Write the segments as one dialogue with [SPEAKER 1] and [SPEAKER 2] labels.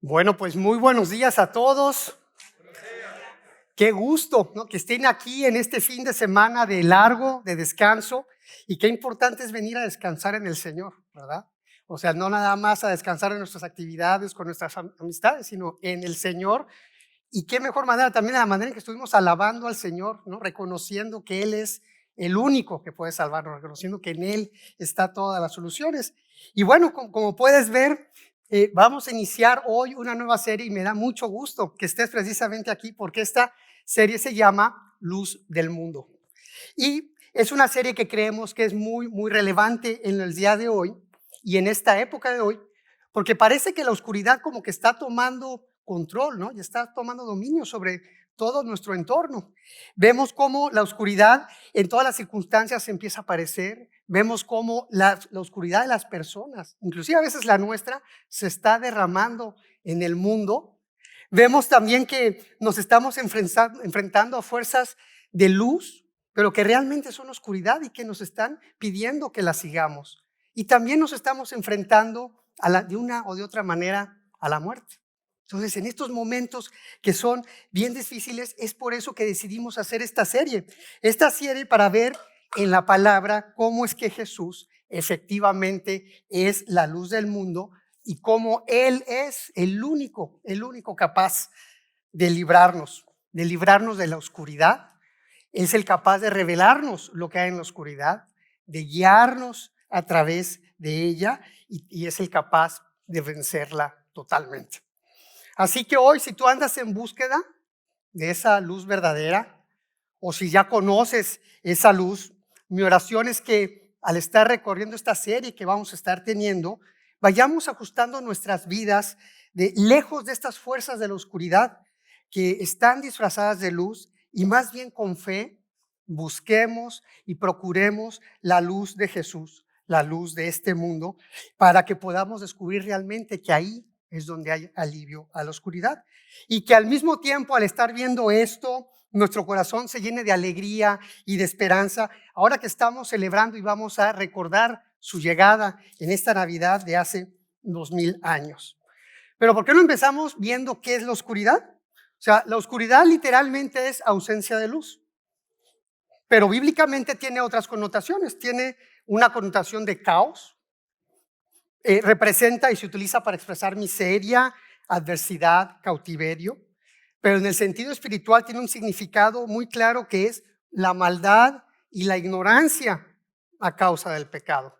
[SPEAKER 1] Bueno, pues muy buenos días a todos. Qué gusto, ¿no?, que estén aquí en este fin de semana de largo, de descanso, y qué importante es venir a descansar en el Señor, ¿verdad? O sea, no nada más a descansar en nuestras actividades, con nuestras amistades, sino en el Señor. Y qué mejor manera también, la manera en que estuvimos alabando al Señor, ¿no?, reconociendo que Él es el único que puede salvarnos, reconociendo que en Él está todas las soluciones. Y bueno, como puedes ver, vamos a iniciar hoy una nueva serie y me da mucho gusto que estés precisamente aquí porque esta serie se llama Luz del Mundo. Y es una serie que creemos que es muy relevante en el día de hoy y en esta época de hoy, porque parece que la oscuridad como que está tomando control, ¿no? Y está tomando dominio sobre todo nuestro entorno. Vemos cómo la oscuridad en todas las circunstancias empieza a aparecer. Vemos cómo la oscuridad de las personas, inclusive a veces la nuestra, se está derramando en el mundo. Vemos también que nos estamos enfrentando a fuerzas de luz, pero que realmente son oscuridad y que nos están pidiendo que las sigamos. Y también nos estamos enfrentando de una o de otra manera a la muerte. Entonces, en estos momentos que son bien difíciles, es por eso que decidimos hacer esta serie para ver en la palabra cómo es que Jesús efectivamente es la luz del mundo y cómo Él es el único capaz de librarnos de la oscuridad. Es el capaz de revelarnos lo que hay en la oscuridad, de guiarnos a través de ella y es el capaz de vencerla totalmente. Así que hoy, si tú andas en búsqueda de esa luz verdadera o si ya conoces esa luz, mi oración es que al estar recorriendo esta serie que vamos a estar teniendo, vayamos ajustando nuestras vidas lejos de estas fuerzas de la oscuridad que están disfrazadas de luz y más bien con fe busquemos y procuremos la luz de Jesús, la luz de este mundo, para que podamos descubrir realmente que ahí es donde hay alivio a la oscuridad y que al mismo tiempo, al estar viendo esto, nuestro corazón se llene de alegría y de esperanza ahora que estamos celebrando y vamos a recordar su llegada en esta Navidad de hace 2000 años. Pero ¿por qué no empezamos viendo qué es la oscuridad? O sea, la oscuridad literalmente es ausencia de luz, pero bíblicamente tiene otras connotaciones. Tiene una connotación de caos, representa y se utiliza para expresar miseria, adversidad, cautiverio, pero en el sentido espiritual tiene un significado muy claro que es la maldad y la ignorancia a causa del pecado.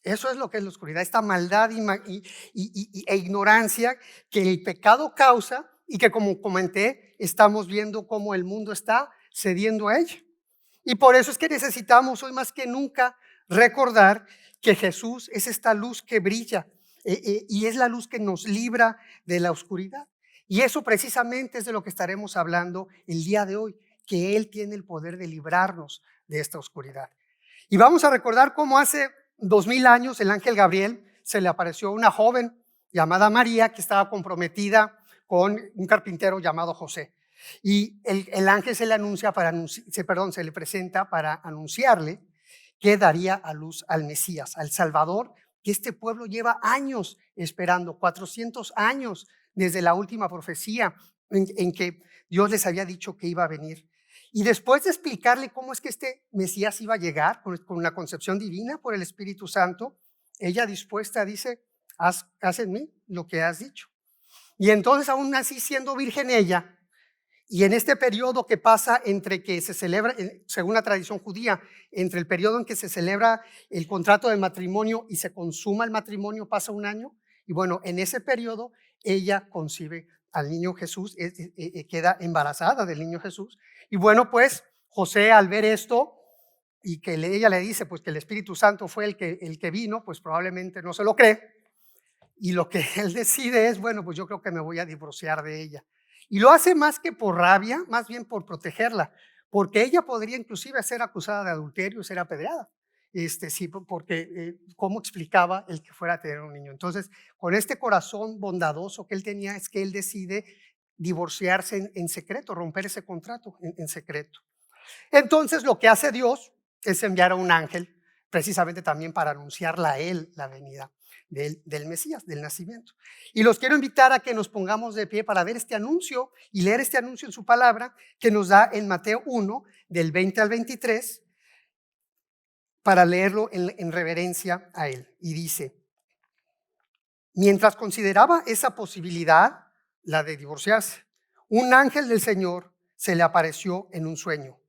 [SPEAKER 1] Eso es lo que es la oscuridad, esta maldad e ignorancia que el pecado causa y que, como comenté, estamos viendo cómo el mundo está cediendo a ella. Y por eso es que necesitamos hoy más que nunca recordar que Jesús es esta luz que brilla y es la luz que nos libra de la oscuridad. Y eso precisamente es de lo que estaremos hablando el día de hoy, que Él tiene el poder de librarnos de esta oscuridad. Y vamos a recordar cómo hace 2000 años el ángel Gabriel se le apareció a una joven llamada María que estaba comprometida con un carpintero llamado José. Y el ángel se le presenta para anunciarle que daría a luz al Mesías, al Salvador, que este pueblo lleva años esperando, 400 años desde la última profecía en que Dios les había dicho que iba a venir. Y después de explicarle cómo es que este Mesías iba a llegar con la concepción divina por el Espíritu Santo, ella dispuesta dice, haz en mí lo que has dicho. Y entonces, aún así siendo virgen ella, y en este periodo que pasa entre que se celebra, según la tradición judía, entre el periodo en que se celebra el contrato de matrimonio y se consuma el matrimonio, pasa un año. Y bueno, en ese periodo ella concibe al niño Jesús, queda embarazada del niño Jesús. Y bueno, pues José, al ver esto y que ella le dice pues que el Espíritu Santo fue el que vino, pues probablemente no se lo cree. Y lo que él decide es, bueno, pues yo creo que me voy a divorciar de ella. Y lo hace más que por rabia, más bien por protegerla, porque ella podría inclusive ser acusada de adulterio y ser apedreada. Sí, porque cómo explicaba el que fuera a tener un niño. Entonces, con este corazón bondadoso que él tenía, es que él decide divorciarse en secreto, romper ese contrato en secreto. Entonces, lo que hace Dios es enviar a un ángel precisamente también para anunciarla a él, la venida del Mesías, del nacimiento. Y los quiero invitar a que nos pongamos de pie para ver este anuncio y leer este anuncio en su palabra que nos da en Mateo 1, del 20 al 23, para leerlo en reverencia a él. Y dice: mientras consideraba esa posibilidad, la de divorciarse, un ángel del Señor se le apareció en un sueño.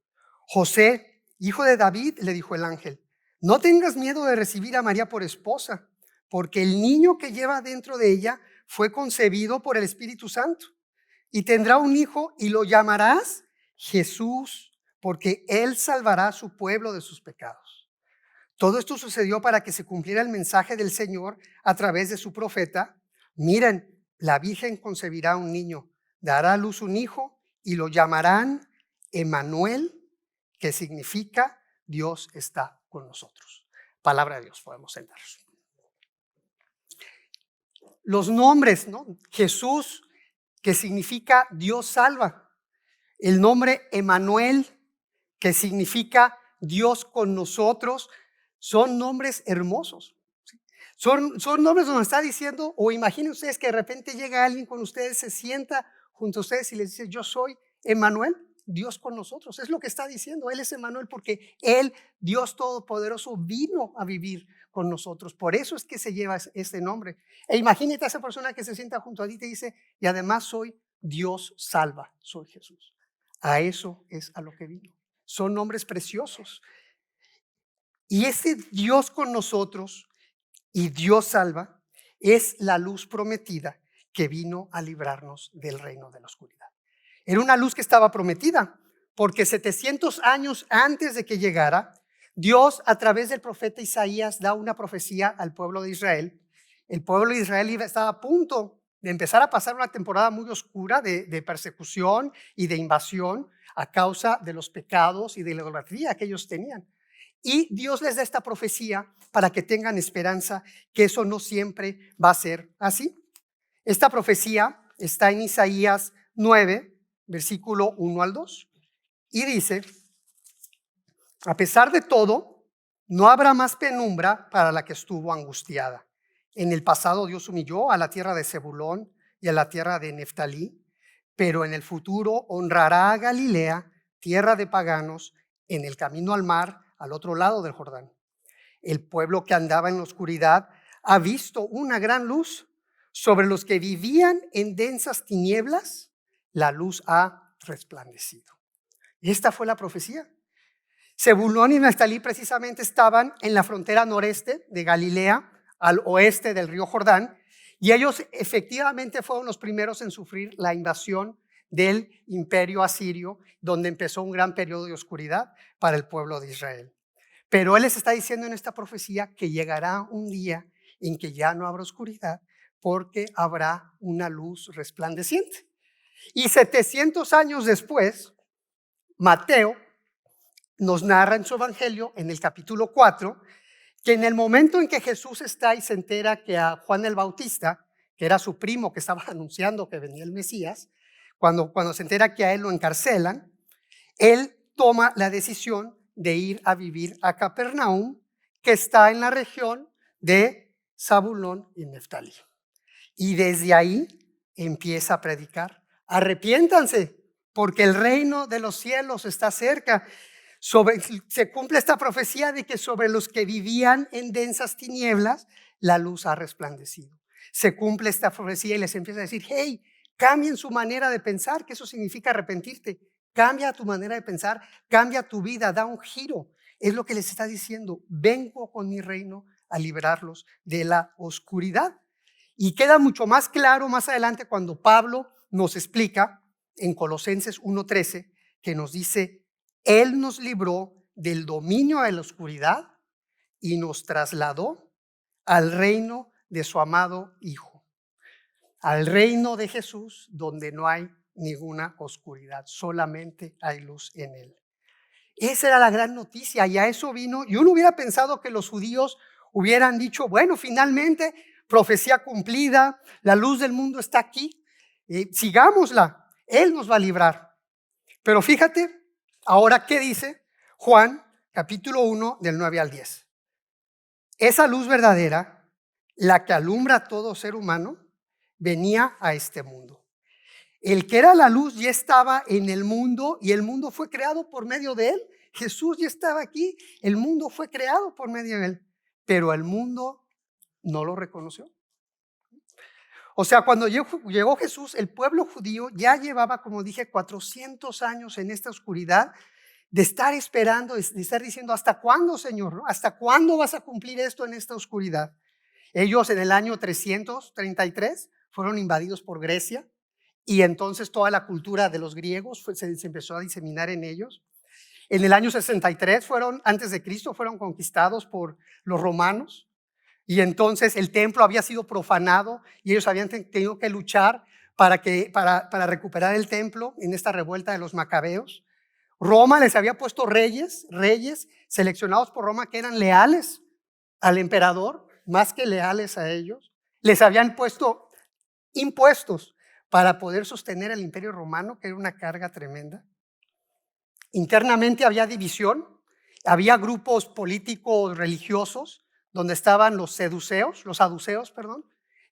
[SPEAKER 1] José, hijo de David, le dijo el ángel, no tengas miedo de recibir a María por esposa, porque el niño que lleva dentro de ella fue concebido por el Espíritu Santo. Y tendrá un hijo y lo llamarás Jesús, porque él salvará a su pueblo de sus pecados. Todo esto sucedió para que se cumpliera el mensaje del Señor a través de su profeta. Miren, la Virgen concebirá un niño, dará a luz un hijo y lo llamarán Emmanuel, que significa Dios está con nosotros. Palabra de Dios, podemos sentarnos. Los nombres, ¿no? Jesús, que significa Dios salva. El nombre Emmanuel, que significa Dios con nosotros, son nombres hermosos. Son nombres donde está diciendo, o imaginen ustedes que de repente llega alguien con ustedes, se sienta junto a ustedes y les dice, yo soy Emmanuel, Dios con nosotros. Es lo que está diciendo, Él es Emmanuel porque Él, Dios Todopoderoso, vino a vivir con nosotros. Por eso es que se lleva este nombre. E imagínate a esa persona que se sienta junto a ti y te dice, y además soy Dios salva, soy Jesús. A eso es a lo que vino. Son nombres preciosos. Y ese Dios con nosotros y Dios salva es la luz prometida que vino a librarnos del reino de la oscuridad. Era una luz que estaba prometida porque 700 años antes de que llegara, Dios a través del profeta Isaías da una profecía al pueblo de Israel. El pueblo de Israel estaba a punto de empezar a pasar una temporada muy oscura de persecución y de invasión a causa de los pecados y de la idolatría que ellos tenían. Y Dios les da esta profecía para que tengan esperanza que eso no siempre va a ser así. Esta profecía está en Isaías 9, versículo 1 al 2. Y dice, a pesar de todo, no habrá más penumbra para la que estuvo angustiada. En el pasado Dios humilló a la tierra de Zebulón y a la tierra de Neftalí, pero en el futuro honrará a Galilea, tierra de paganos, en el camino al mar, al otro lado del Jordán. El pueblo que andaba en la oscuridad ha visto una gran luz. Sobre los que vivían en densas tinieblas, la luz ha resplandecido. Y esta fue la profecía. Zebulón y Neftalí precisamente estaban en la frontera noreste de Galilea, al oeste del río Jordán, y ellos efectivamente fueron los primeros en sufrir la invasión del imperio asirio, donde empezó un gran periodo de oscuridad para el pueblo de Israel. Pero Él les está diciendo en esta profecía que llegará un día en que ya no habrá oscuridad, porque habrá una luz resplandeciente. Y 700 años después, Mateo nos narra en su evangelio, en el capítulo 4, que en el momento en que Jesús está y se entera que a Juan el Bautista, que era su primo que estaba anunciando que venía el Mesías, cuando se entera que a él lo encarcelan, él toma la decisión de ir a vivir a Capernaum, que está en la región de Zabulón y Neftalí. Y desde ahí empieza a predicar, arrepiéntanse, porque el reino de los cielos está cerca. Se cumple esta profecía de que sobre los que vivían en densas tinieblas, la luz ha resplandecido. Se cumple esta profecía y les empieza a decir, hey, cambien su manera de pensar, que eso significa arrepentirte. Cambia tu manera de pensar, cambia tu vida, da un giro. Es lo que les está diciendo, vengo con mi reino a liberarlos de la oscuridad. Y queda mucho más claro más adelante cuando Pablo nos explica en Colosenses 1:13 que nos dice, Él nos libró del dominio de la oscuridad y nos trasladó al reino de su amado Hijo, al reino de Jesús, donde no hay ninguna oscuridad, solamente hay luz en Él. Esa era la gran noticia y a eso vino. Y uno hubiera pensado que los judíos hubieran dicho, bueno, finalmente, profecía cumplida, la luz del mundo está aquí, sigámosla, Él nos va a librar. Pero fíjate, ahora, ¿qué dice Juan, capítulo 1, del 9 al 10? Esa luz verdadera, la que alumbra a todo ser humano, venía a este mundo. El que era la luz ya estaba en el mundo y el mundo fue creado por medio de él. Jesús ya estaba aquí, el mundo fue creado por medio de él, pero el mundo no lo reconoció. O sea, cuando llegó Jesús, el pueblo judío ya llevaba, como dije, 400 años en esta oscuridad de estar esperando, de estar diciendo, ¿hasta cuándo, Señor? ¿Hasta cuándo vas a cumplir esto en esta oscuridad? Ellos en el año 333 fueron invadidos por Grecia y entonces toda la cultura de los griegos se empezó a diseminar en ellos. En el año 63 antes de Cristo, fueron conquistados por los romanos. Y entonces el templo había sido profanado y ellos habían tenido que luchar para recuperar el templo en esta revuelta de los macabeos. Roma les había puesto reyes seleccionados por Roma que eran leales al emperador, más que leales a ellos. Les habían puesto impuestos para poder sostener el imperio romano, que era una carga tremenda. Internamente había división, había grupos políticos religiosos donde estaban los saduceos,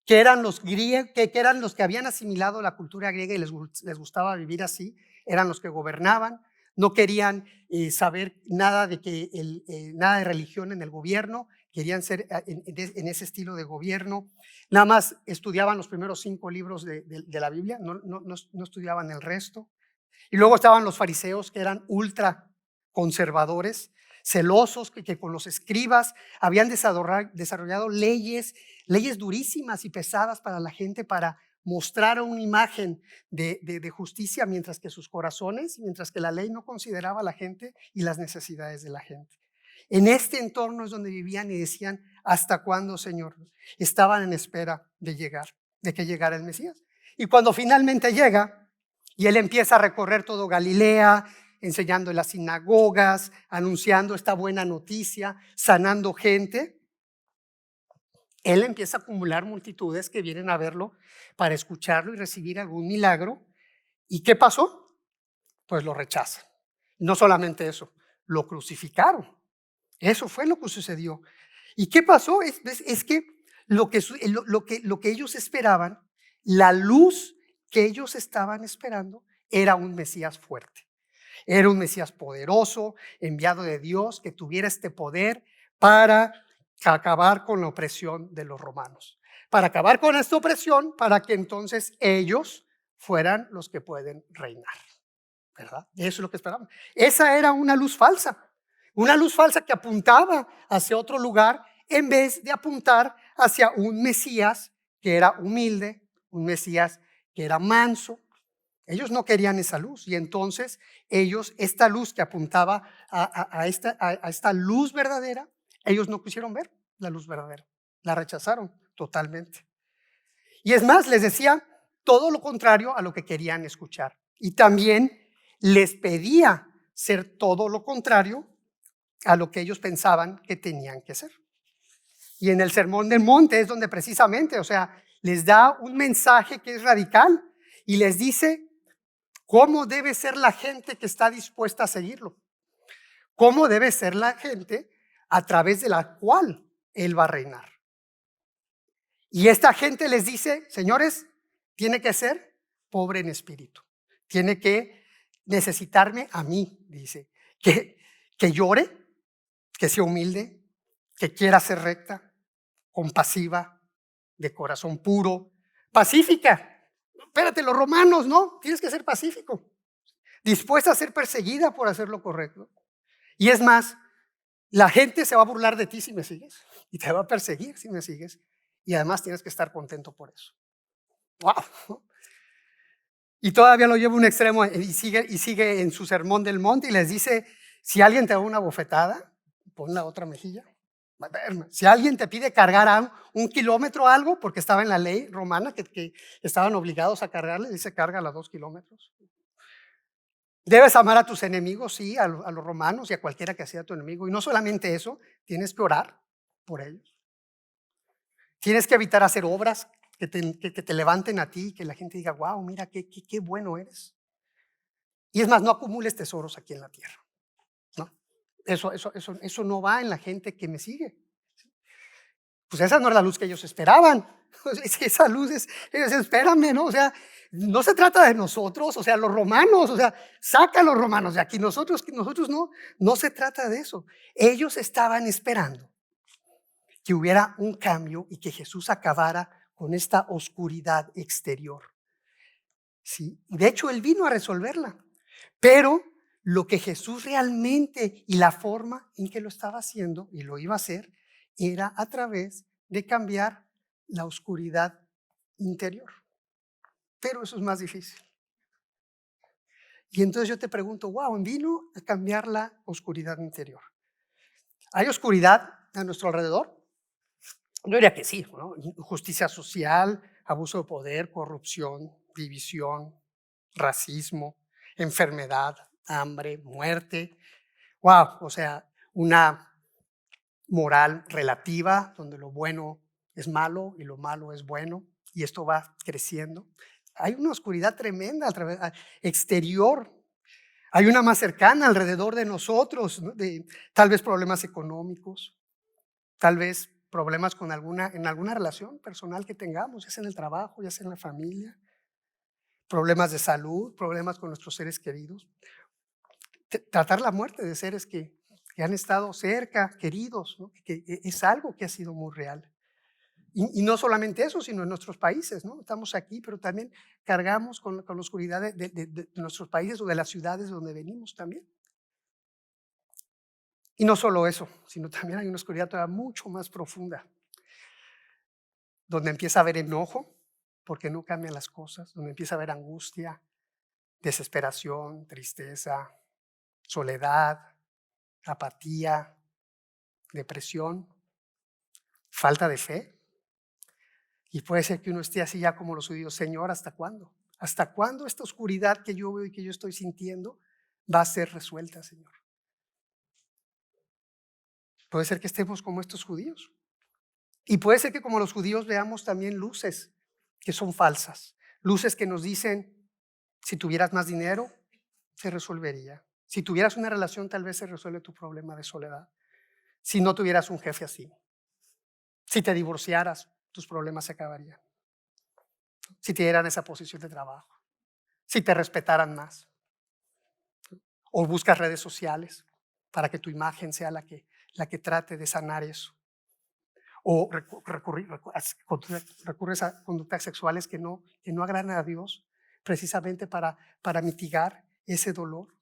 [SPEAKER 1] que eran los griegos, que eran los que habían asimilado la cultura griega y les gustaba vivir así, eran los que gobernaban, no querían saber nada nada de religión en el gobierno, querían ser en ese estilo de gobierno, nada más estudiaban los primeros 5 libros de la Biblia, no estudiaban el resto. Y luego estaban los fariseos, que eran ultra conservadores, celosos, que con los escribas habían desarrollado leyes durísimas y pesadas para la gente, para mostrar una imagen de justicia, mientras que la ley no consideraba a la gente y las necesidades de la gente. En este entorno es donde vivían y decían, ¿hasta cuándo, Señor? Estaban en espera de que llegara el Mesías. Y cuando finalmente llega, y él empieza a recorrer todo Galilea, enseñando en las sinagogas, anunciando esta buena noticia, sanando gente. Él empieza a acumular multitudes que vienen a verlo para escucharlo y recibir algún milagro. ¿Y qué pasó? Pues lo rechazan. No solamente eso, lo crucificaron. Eso fue lo que sucedió. ¿Y qué pasó? Es que lo que ellos esperaban, la luz que ellos estaban esperando, era un Mesías fuerte. Era un Mesías poderoso, enviado de Dios, que tuviera este poder para acabar con la opresión de los romanos. Para acabar con esta opresión, para que entonces ellos fueran los que pueden reinar. ¿Verdad? Eso es lo que esperaban. Esa era una luz falsa que apuntaba hacia otro lugar en vez de apuntar hacia un Mesías que era humilde, un Mesías que era manso. Ellos no querían esa luz y entonces esta luz que apuntaba a esta luz verdadera, ellos no quisieron ver la luz verdadera, la rechazaron totalmente. Y es más, les decía todo lo contrario a lo que querían escuchar. Y también les pedía ser todo lo contrario a lo que ellos pensaban que tenían que ser. Y en el Sermón del Monte es donde precisamente, les da un mensaje que es radical y les dice cómo debe ser la gente que está dispuesta a seguirlo. Cómo debe ser la gente a través de la cual él va a reinar. Y esta gente les dice, señores, tiene que ser pobre en espíritu. Tiene que necesitarme a mí, dice. Que llore, que sea humilde, que quiera ser recta, compasiva, de corazón puro, pacífica. Espérate, los romanos, ¿no? Tienes que ser pacífico, dispuesta a ser perseguida por hacer lo correcto. Y es más, la gente se va a burlar de ti si me sigues y te va a perseguir si me sigues. Y además tienes que estar contento por eso. ¡Wow! Y todavía lo lleva a un extremo y sigue en su sermón del monte y les dice, si alguien te da una bofetada, pon la otra mejilla. Si alguien te pide cargar un kilómetro algo, porque estaba en la ley romana que estaban obligados a cargarle, dice cárgala 2 kilómetros. Debes amar a tus enemigos, sí, a los romanos y a cualquiera que sea tu enemigo. Y no solamente eso, tienes que orar por ellos. Tienes que evitar hacer obras que te levanten a ti, que la gente diga, wow, mira qué bueno eres. Y es más, no acumules tesoros aquí en la tierra. ¿No? Eso no va en la gente que me sigue. pues esa no era la luz que ellos esperaban. Esa luz es, ellos, espérame, ¿no? O sea, no se trata de nosotros, o sea, los romanos, o sea, saca a los romanos de aquí, nosotros no se trata de eso. Ellos estaban esperando que hubiera un cambio y que Jesús acabara con esta oscuridad exterior. Sí, de hecho, Él vino a resolverla, pero lo que Jesús realmente y la forma en que lo estaba haciendo y lo iba a hacer era a través de cambiar la oscuridad interior. Pero eso es más difícil. Y entonces yo te pregunto, wow, vino a cambiar la oscuridad interior. ¿Hay oscuridad a nuestro alrededor? Yo diría que sí, ¿no? Injusticia social, abuso de poder, corrupción, división, racismo, enfermedad, hambre, muerte. Wow, o sea, una moral relativa donde lo bueno es malo y lo malo es bueno, y esto va creciendo. Hay una oscuridad tremenda exterior. Hay una más cercana alrededor de nosotros, ¿no? Tal vez problemas económicos, tal vez problemas en alguna relación personal que tengamos, ya sea en el trabajo, ya sea en la familia, problemas de salud, problemas con nuestros seres queridos. Tratar la muerte de seres que han estado cerca, queridos, ¿no? Que es algo que ha sido muy real. Y no solamente eso, sino en nuestros países, ¿no? Estamos aquí, pero también cargamos con la oscuridad de nuestros países o de las ciudades donde venimos también. Y no solo eso, sino también hay una oscuridad todavía mucho más profunda, donde empieza a haber enojo, porque no cambian las cosas, donde empieza a haber angustia, desesperación, tristeza, soledad, apatía, depresión, falta de fe. Y puede ser que uno esté así ya como los judíos, Señor, ¿hasta cuándo? ¿Hasta cuándo esta oscuridad que yo veo y que yo estoy sintiendo va a ser resuelta, Señor? Puede ser que estemos como estos judíos. Y puede ser que como los judíos veamos también luces que son falsas. Luces que nos dicen, si tuvieras más dinero, se resolvería. Si tuvieras una relación, tal vez se resuelve tu problema de soledad. Si no tuvieras un jefe así. Si te divorciaras, tus problemas se acabarían. Si te dieran esa posición de trabajo. Si te respetaran más. O buscas redes sociales para que tu imagen sea la que trate de sanar eso. O recurres a conductas sexuales que no agradan a Dios, precisamente para mitigar ese dolor.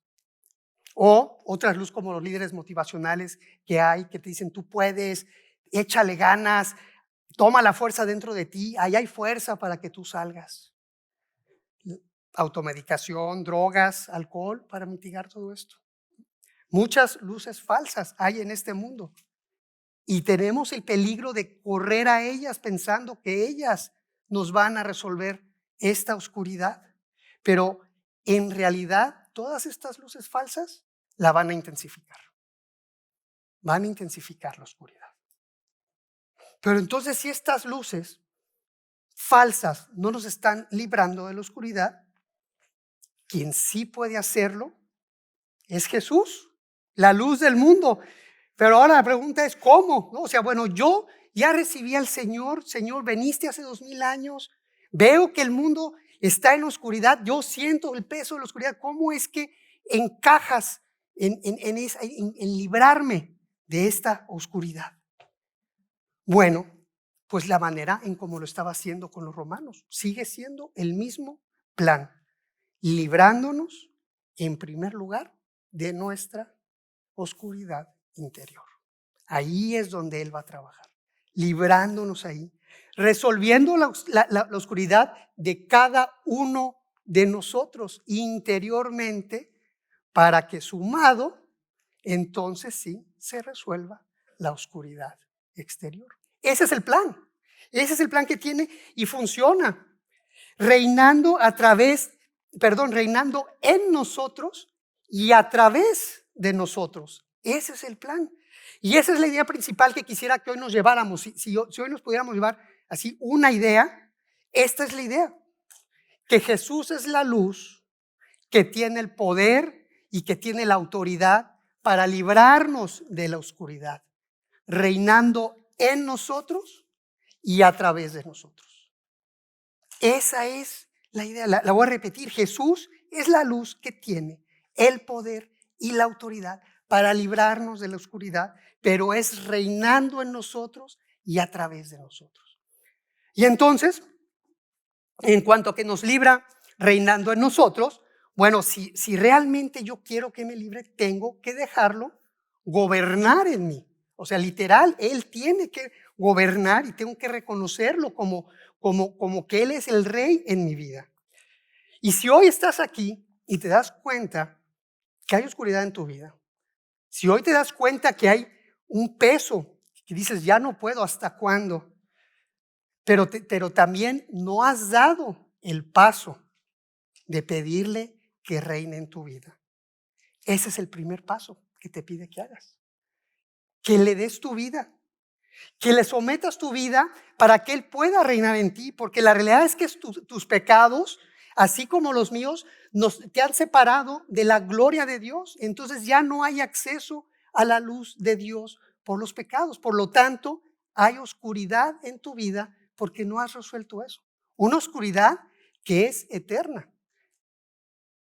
[SPEAKER 1] O otras luz como los líderes motivacionales que hay, que te dicen, tú puedes, échale ganas, toma la fuerza dentro de ti, ahí hay fuerza para que tú salgas. Automedicación, drogas, alcohol, para mitigar todo esto. Muchas luces falsas hay en este mundo. Y tenemos el peligro de correr a ellas pensando que ellas nos van a resolver esta oscuridad. Pero en realidad todas estas luces falsas la van a intensificar. Van a intensificar la oscuridad. Pero entonces si estas luces falsas no nos están librando de la oscuridad, quien sí puede hacerlo es Jesús, la luz del mundo. Pero ahora la pregunta es ¿cómo? ¿No? O sea, bueno, yo ya recibí al Señor, Señor, veniste hace 2000 años, veo que el mundo está en oscuridad, yo siento el peso de la oscuridad. ¿Cómo es que encajas en librarme de esta oscuridad? Bueno, pues la manera en cómo lo estaba haciendo con los romanos sigue siendo el mismo plan, librándonos en primer lugar de nuestra oscuridad interior. Ahí es donde Él va a trabajar, librándonos ahí, resolviendo la oscuridad de cada uno de nosotros interiormente, para que sumado, entonces sí se resuelva la oscuridad exterior. Ese es el plan. Ese es el plan que tiene y funciona. Reinando en nosotros y a través de nosotros. Ese es el plan. Y esa es la idea principal que quisiera que hoy nos lleváramos. Si hoy nos pudiéramos llevar así una idea, esta es la idea. Que Jesús es la luz que tiene el poder y que tiene la autoridad para librarnos de la oscuridad, reinando en nosotros y a través de nosotros. Esa es la idea, la voy a repetir. Jesús es la luz que tiene el poder y la autoridad para librarnos de la oscuridad, pero es reinando en nosotros y a través de nosotros. Y entonces, en cuanto a que nos libra reinando en nosotros, bueno, si realmente yo quiero que me libre, tengo que dejarlo gobernar en mí. O sea, literal, Él tiene que gobernar y tengo que reconocerlo como que Él es el rey en mi vida. Y si hoy estás aquí y te das cuenta que hay oscuridad en tu vida, si hoy te das cuenta que hay un peso que dices, ya no puedo, ¿hasta cuándo? Pero también no has dado el paso de pedirle que reine en tu vida. Ese es el primer paso que te pide que hagas. Que le des tu vida, que le sometas tu vida para que Él pueda reinar en ti, porque la realidad es que tus pecados, así como los míos, te han separado de la gloria de Dios. Entonces ya no hay acceso a la luz de Dios por los pecados. Por lo tanto, hay oscuridad en tu vida porque no has resuelto eso. Una oscuridad que es eterna.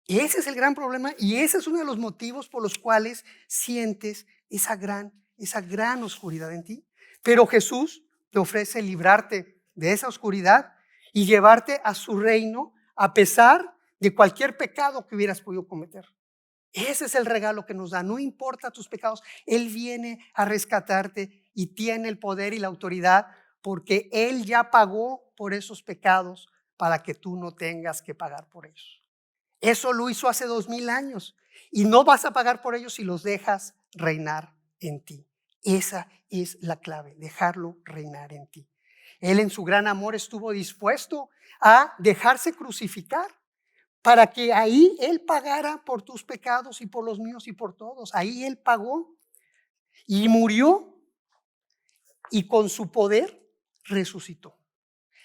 [SPEAKER 1] Ese es el gran problema y ese es uno de los motivos por los cuales sientes esa gran oscuridad en ti. Pero Jesús te ofrece librarte de esa oscuridad y llevarte a su reino a pesar de cualquier pecado que hubieras podido cometer. Ese es el regalo que nos da. No importa tus pecados, Él viene a rescatarte y tiene el poder y la autoridad porque Él ya pagó por esos pecados para que tú no tengas que pagar por ellos. Eso lo hizo hace 2000 años y no vas a pagar por ellos si los dejas reinar en ti. Esa es la clave, dejarlo reinar en ti. Él en su gran amor estuvo dispuesto a dejarse crucificar para que ahí Él pagara por tus pecados y por los míos y por todos. Ahí Él pagó y murió y con su poder resucitó.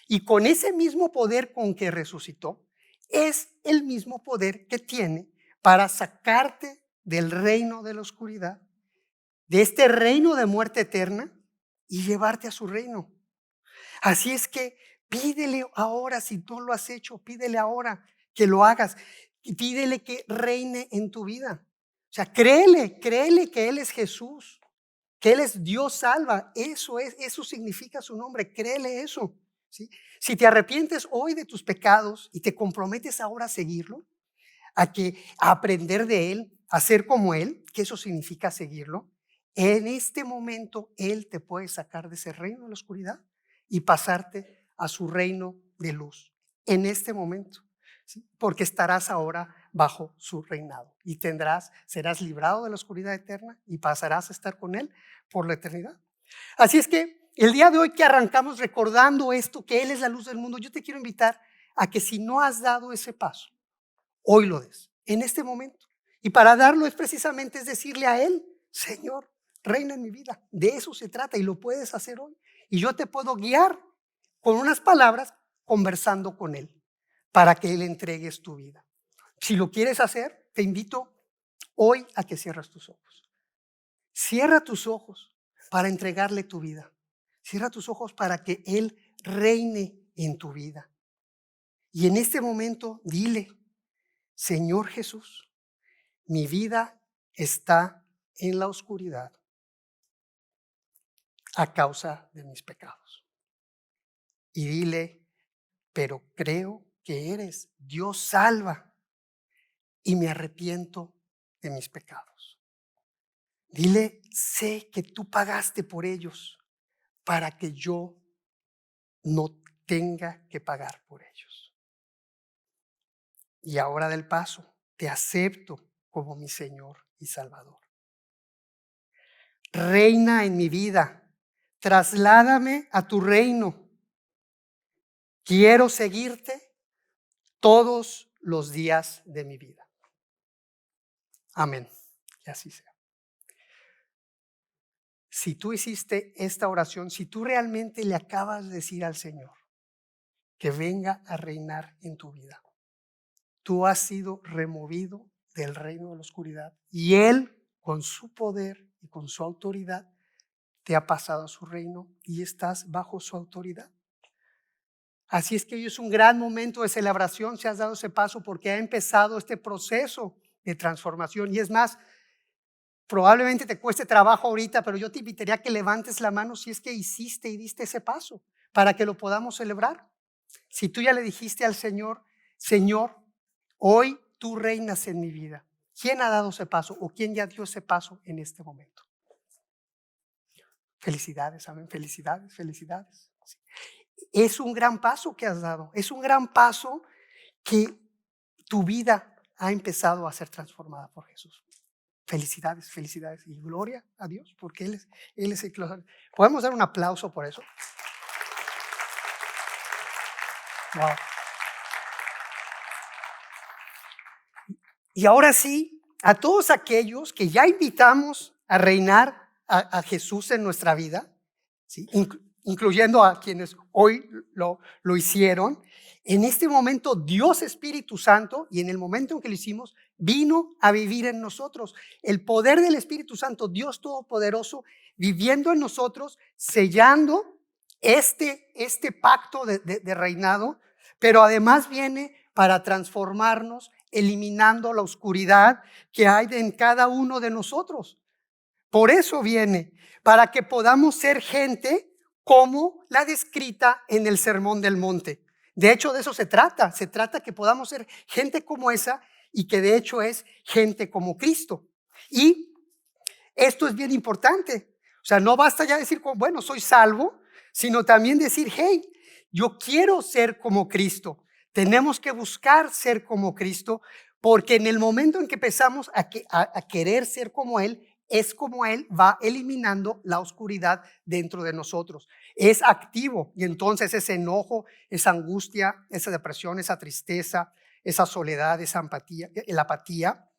[SPEAKER 1] Y con ese mismo poder con que resucitó, es el mismo poder que tiene para sacarte del reino de la oscuridad, de este reino de muerte eterna y llevarte a su reino. Así es que pídele ahora, si tú lo has hecho, pídele ahora que lo hagas y pídele que reine en tu vida. O sea, créele que Él es Jesús, que Él es Dios salva. Eso significa su nombre, créele eso. ¿Sí? Si te arrepientes hoy de tus pecados y te comprometes ahora a seguirlo, a aprender de Él, a ser como Él, que eso significa seguirlo, en este momento Él te puede sacar de ese reino de la oscuridad y pasarte a su reino de luz. En este momento, ¿sí? Porque estarás ahora bajo su reinado y serás librado de la oscuridad eterna y pasarás a estar con Él por la eternidad. Así es que el día de hoy que arrancamos recordando esto, que Él es la luz del mundo, yo te quiero invitar a que si no has dado ese paso, hoy lo des, en este momento. Y para darlo es precisamente decirle a Él, Señor, reina en mi vida. De eso se trata y lo puedes hacer hoy. Y yo te puedo guiar con unas palabras conversando con Él para que Él entregues tu vida. Si lo quieres hacer, te invito hoy a que cierres tus ojos. Cierra tus ojos para entregarle tu vida. Cierra tus ojos para que Él reine en tu vida. Y en este momento dile, Señor Jesús, mi vida está en la oscuridad a causa de mis pecados. Y dile, pero creo que eres Dios salva y me arrepiento de mis pecados. Dile, sé que tú pagaste por ellos para que yo no tenga que pagar por ellos. Y ahora del paso, te acepto como mi Señor y Salvador. Reina en mi vida, trasládame a tu reino. Quiero seguirte todos los días de mi vida. Amén. Y así sea. Si tú hiciste esta oración, si tú realmente le acabas de decir al Señor que venga a reinar en tu vida, tú has sido removido del reino de la oscuridad y Él, con su poder y con su autoridad, te ha pasado a su reino y estás bajo su autoridad. Así es que hoy es un gran momento de celebración si has dado ese paso, porque ha empezado este proceso de transformación. Y es más, probablemente te cueste trabajo ahorita, pero yo te invitaría a que levantes la mano si es que hiciste y diste ese paso, para que lo podamos celebrar. Si tú ya le dijiste al Señor, Señor, hoy tú reinas en mi vida. ¿Quién ha dado ese paso o quién ya dio ese paso en este momento? Felicidades, amén, felicidades, felicidades. Es un gran paso que has dado, es un gran paso que tu vida ha empezado a ser transformada por Jesús. Felicidades, felicidades y gloria a Dios, porque Él es el que lo sabe. ¿Podemos dar un aplauso por eso? Wow. Y ahora sí, a todos aquellos que ya invitamos a reinar a Jesús en nuestra vida, ¿sí? Incluyendo a quienes hoy lo hicieron, en este momento Dios Espíritu Santo, y en el momento en que lo hicimos, vino a vivir en nosotros. El poder del Espíritu Santo, Dios Todopoderoso, viviendo en nosotros, sellando este pacto de reinado, pero además viene para transformarnos, eliminando la oscuridad que hay en cada uno de nosotros. Por eso viene, para que podamos ser gente como la descrita en el Sermón del Monte. De hecho, de eso se trata que podamos ser gente como esa y que de hecho es gente como Cristo. Y esto es bien importante. O sea, no basta ya decir, bueno, soy salvo, sino también decir, hey, yo quiero ser como Cristo. Tenemos que buscar ser como Cristo, porque en el momento en que empezamos a querer ser como Él, es como Él va eliminando la oscuridad dentro de nosotros. Es activo y entonces ese enojo, esa angustia, esa depresión, esa tristeza, esa soledad, esa empatía, la apatía,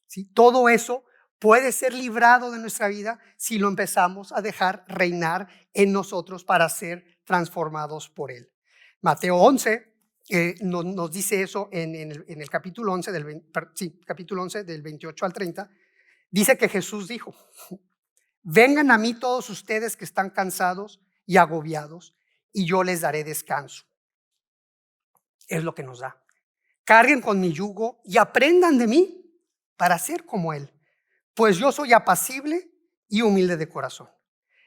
[SPEAKER 1] ¿sí? Todo eso puede ser librado de nuestra vida si lo empezamos a dejar reinar en nosotros para ser transformados por Él. Mateo 11 nos dice eso en el capítulo 11, capítulo 11 del 28 al 30. Dice que Jesús dijo, vengan a mí todos ustedes que están cansados y agobiados y yo les daré descanso. Es lo que nos da. Carguen con mi yugo y aprendan de mí para ser como Él, pues yo soy apacible y humilde de corazón,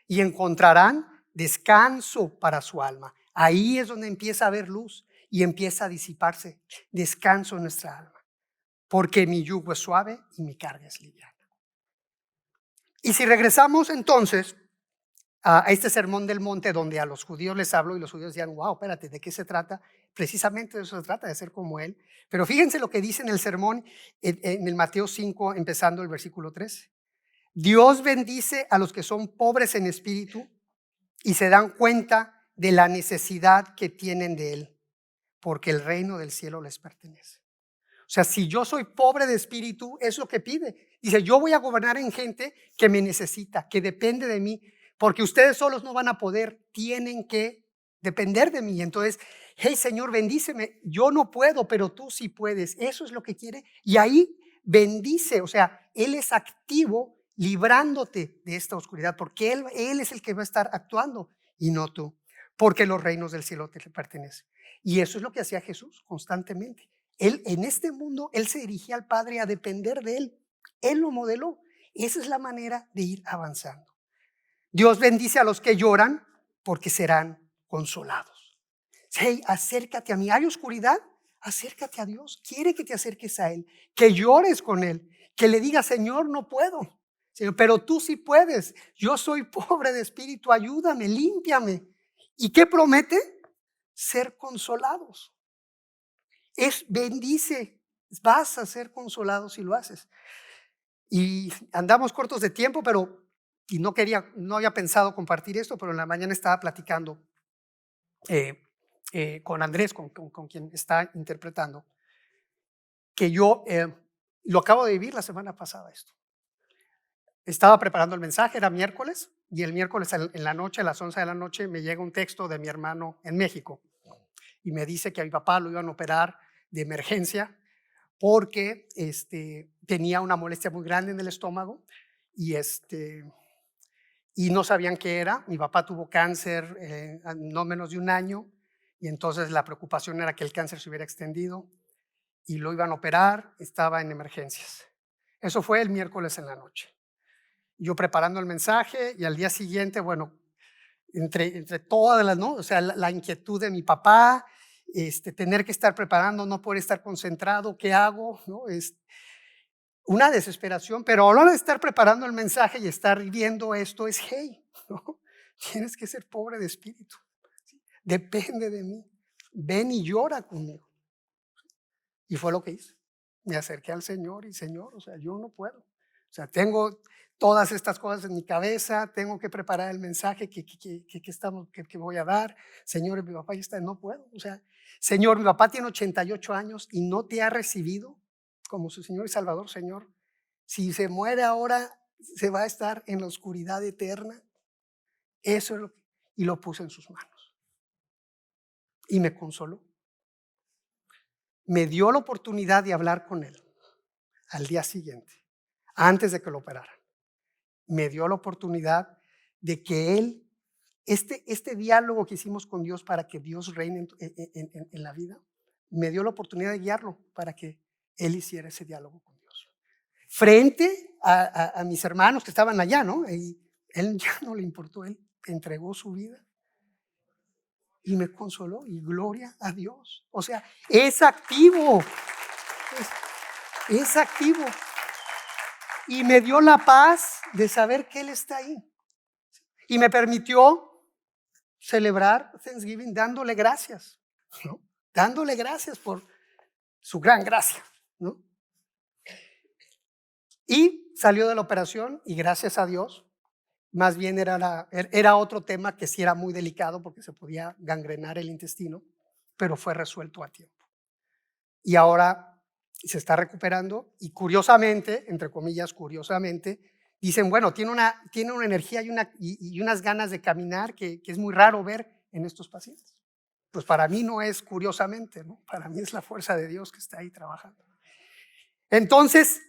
[SPEAKER 1] y encontrarán descanso para su alma. Ahí es donde empieza a haber luz y empieza a disiparse descanso en nuestra alma, porque mi yugo es suave y mi carga es liviana. Y si regresamos entonces a este sermón del monte, donde a los judíos les hablo y los judíos dirán, wow, espérate, ¿de qué se trata? Precisamente de eso se trata, de ser como Él. Pero fíjense lo que dice en el sermón en el Mateo 5, empezando el versículo 13. Dios bendice a los que son pobres en espíritu y se dan cuenta de la necesidad que tienen de Él, porque el reino del cielo les pertenece. O sea, si yo soy pobre de espíritu, es lo que pide. Dice, yo voy a gobernar en gente que me necesita, que depende de mí, porque ustedes solos no van a poder, tienen que depender de mí. Entonces, hey Señor, bendíceme, yo no puedo, pero tú sí puedes. Eso es lo que quiere. Y ahí bendice, o sea, Él es activo librándote de esta oscuridad, porque Él es el que va a estar actuando y no tú, porque los reinos del cielo te pertenecen. Y eso es lo que hacía Jesús constantemente. Él en este mundo, Él se dirigía al Padre a depender de Él. Él lo modeló. Esa es la manera de ir avanzando. Dios bendice a los que lloran porque serán consolados. Hey, acércate a mí. ¿Hay oscuridad? Acércate a Dios. Quiere que te acerques a Él, que llores con Él, que le digas, Señor, no puedo. Señor, pero tú sí puedes. Yo soy pobre de espíritu, ayúdame, límpiame. ¿Y qué promete? Ser consolados. Bendice, vas a ser consolado si lo haces. Y andamos cortos de tiempo, y no había pensado compartir esto, pero en la mañana estaba platicando con Andrés, con quien está interpretando, que yo lo acabo de vivir la semana pasada esto. Estaba preparando el mensaje, era miércoles, y el miércoles en la noche, a las 11 de la noche, me llega un texto de mi hermano en México, y me dice que a mi papá lo iban a operar de emergencia, porque tenía una molestia muy grande en el estómago y y no sabían qué era. Mi papá tuvo cáncer no menos de un año y entonces la preocupación era que el cáncer se hubiera extendido y lo iban a operar, estaba en emergencias. Eso fue el miércoles en la noche. Yo preparando el mensaje y al día siguiente, bueno, entre todas las, ¿no? O sea, la inquietud de mi papá, tener que estar preparando, no poder estar concentrado, ¿qué hago? ¿No? Es una desesperación, pero a la hora de estar preparando el mensaje y estar viendo esto es, hey, ¿no? Tienes que ser pobre de espíritu, ¿sí? Depende de mí, ven y llora conmigo. Y fue lo que hice. Me acerqué al Señor y Señor, o sea, yo no puedo. O sea, tengo todas estas cosas en mi cabeza, tengo que preparar el mensaje que voy a dar. Señor, mi papá ya está, no puedo. O sea, Señor, mi papá tiene 88 años y no te ha recibido como su Señor y Salvador. Señor, si se muere ahora, se va a estar en la oscuridad eterna. Eso es lo que, y lo puse en sus manos. Y me consoló. Me dio la oportunidad de hablar con él al día siguiente, antes de que lo operaran. Me dio la oportunidad de que él, este diálogo que hicimos con Dios para que Dios reine en la vida, me dio la oportunidad de guiarlo para que él hiciera ese diálogo con Dios. Frente a mis hermanos que estaban allá, ¿no? Y él ya no le importó, él entregó su vida y me consoló, y gloria a Dios. O sea, es activo, es activo. Y me dio la paz de saber que Él está ahí. Y me permitió celebrar Thanksgiving dándole gracias, ¿no? Dándole gracias por su gran gracia, ¿no? Y salió de la operación y gracias a Dios, más bien era otro tema que sí era muy delicado porque se podía gangrenar el intestino, pero fue resuelto a tiempo. Y ahora se está recuperando y curiosamente, entre comillas, curiosamente, dicen, bueno, tiene una energía y unas ganas de caminar que es muy raro ver en estos pacientes. Pues para mí no es curiosamente, ¿no? Para mí es la fuerza de Dios que está ahí trabajando. Entonces,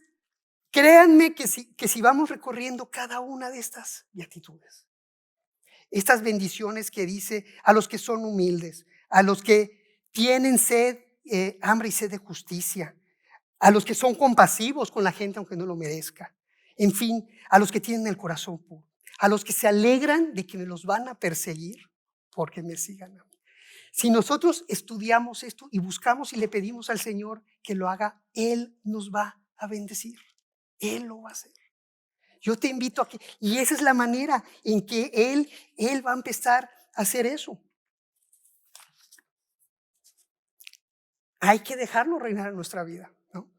[SPEAKER 1] créanme que si vamos recorriendo cada una de estas beatitudes, estas bendiciones que dice a los que son humildes, a los que tienen sed, hambre y sed de justicia, a los que son compasivos con la gente aunque no lo merezca, en fin, a los que tienen el corazón puro, a los que se alegran de que me los van a perseguir porque me sigan a mí. Si nosotros estudiamos esto y buscamos y le pedimos al Señor que lo haga, Él nos va a bendecir, Él lo va a hacer. Yo te invito a que, y esa es la manera en que Él va a empezar a hacer eso. Hay que dejarlo reinar en nuestra vida, ¿no?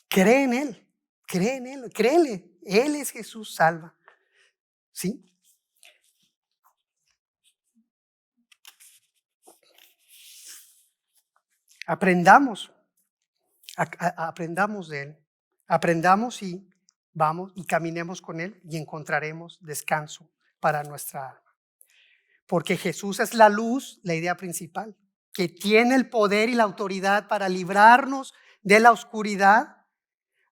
[SPEAKER 1] Cree en Él, créele. Él es Jesús, salva. ¿Sí? Aprendamos de Él. Aprendamos y vamos y caminemos con Él y encontraremos descanso para nuestra alma. Porque Jesús es la luz, la idea principal, que tiene el poder y la autoridad para librarnos de la oscuridad,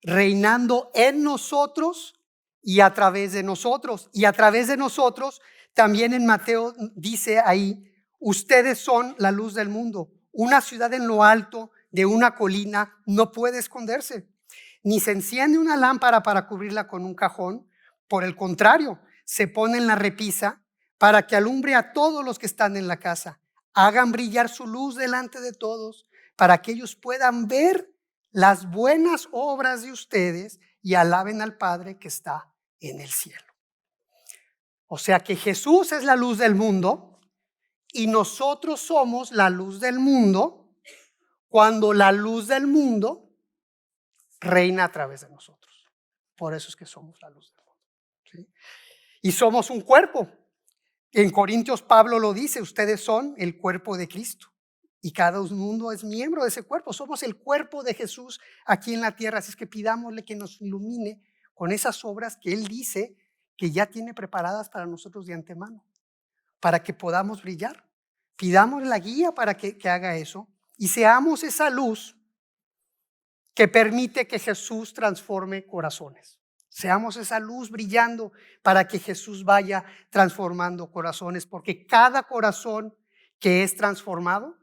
[SPEAKER 1] reinando en nosotros y a través de nosotros. Y a través de nosotros, también en Mateo dice ahí, ustedes son la luz del mundo. Una ciudad en lo alto de una colina no puede esconderse, ni se enciende una lámpara para cubrirla con un cajón. Por el contrario, se pone en la repisa para que alumbre a todos los que están en la casa. Hagan brillar su luz delante de todos para que ellos puedan ver las buenas obras de ustedes y alaben al Padre que está en el cielo. O sea que Jesús es la luz del mundo y nosotros somos la luz del mundo cuando la luz del mundo reina a través de nosotros. Por eso es que somos la luz del mundo, ¿sí? Y somos un cuerpo. En Corintios Pablo lo dice, ustedes son el cuerpo de Cristo y cada uno es miembro de ese cuerpo. Somos el cuerpo de Jesús aquí en la tierra, así es que pidámosle que nos ilumine con esas obras que Él dice que ya tiene preparadas para nosotros de antemano, para que podamos brillar. Pidamos la guía para que haga eso y seamos esa luz que permite que Jesús transforme corazones. Seamos esa luz brillando para que Jesús vaya transformando corazones, porque cada corazón que es transformado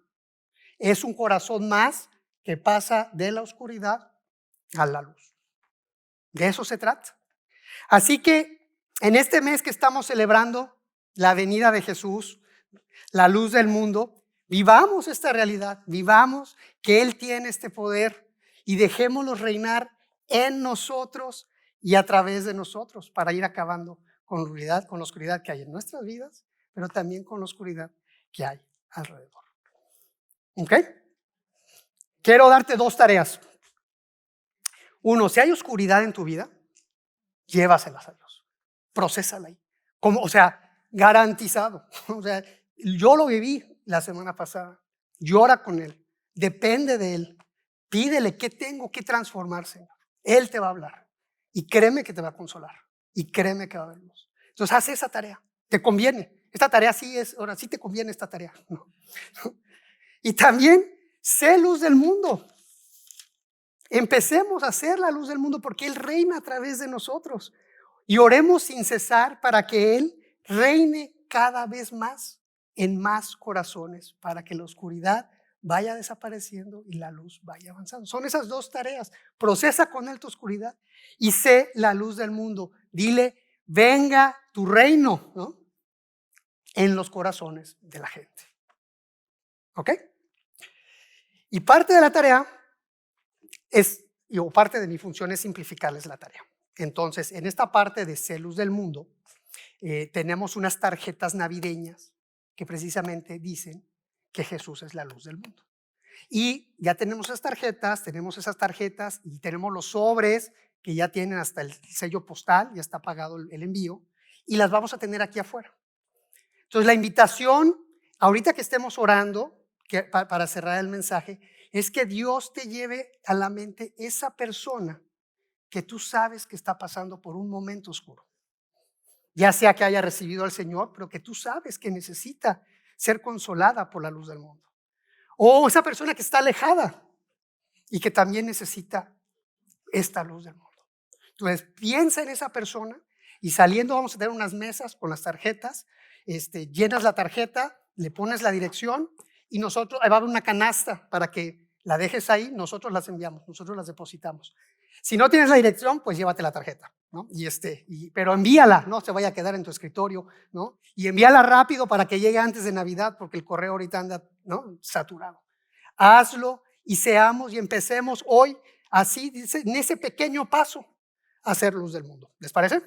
[SPEAKER 1] es un corazón más que pasa de la oscuridad a la luz. De eso se trata. Así que en este mes que estamos celebrando la venida de Jesús, la luz del mundo, vivamos esta realidad, vivamos que Él tiene este poder y dejémoslo reinar en nosotros y a través de nosotros para ir acabando con la oscuridad que hay en nuestras vidas, pero también con la oscuridad que hay alrededor. ¿Ok? Quiero darte 2 tareas. 1, si hay oscuridad en tu vida, llévaselas a Dios. Procésala ahí. O sea, garantizado. O sea, yo lo viví la semana pasada. Llora con Él. Depende de Él. Pídele qué tengo que transformar, Señor. Él te va a hablar. Y créeme que te va a consolar. Y créeme que va a haber luz. Entonces, haz esa tarea. Te conviene. Esta tarea sí es, ahora sí te conviene esta tarea. ¿No? Y también, sé luz del mundo. Empecemos a ser la luz del mundo porque Él reina a través de nosotros. Y oremos sin cesar para que Él reine cada vez más en más corazones, para que la oscuridad vaya desapareciendo y la luz vaya avanzando. Son esas 2 tareas. Procesa con Él tu oscuridad y sé la luz del mundo. Dile, venga tu reino, ¿no? En los corazones de la gente. ¿Ok? Y parte de la tarea o parte de mi función es simplificarles la tarea. Entonces, en esta parte de ser luz del mundo, tenemos unas tarjetas navideñas que precisamente dicen que Jesús es la luz del mundo. Y ya tenemos esas tarjetas y tenemos los sobres que ya tienen hasta el sello postal, ya está pagado el envío, y las vamos a tener aquí afuera. Entonces, la invitación, ahorita que estemos orando, para cerrar el mensaje, es que Dios te lleve a la mente esa persona que tú sabes que está pasando por un momento oscuro. Ya sea que haya recibido al Señor, pero que tú sabes que necesita ser consolada por la luz del mundo. O esa persona que está alejada y que también necesita esta luz del mundo. Entonces, piensa en esa persona y saliendo vamos a tener unas mesas con las tarjetas. Llenas la tarjeta, le pones la dirección y nosotros, ahí va a haber una canasta para que la dejes ahí, nosotros las enviamos, nosotros las depositamos. Si no tienes la dirección, pues llévate la tarjeta, ¿no? Pero envíala, no se vaya a quedar en tu escritorio, ¿no? Y envíala rápido para que llegue antes de Navidad, porque el correo ahorita anda, ¿no?, saturado. Hazlo y seamos y empecemos hoy así, en ese pequeño paso, a ser luz del mundo. ¿Les parece?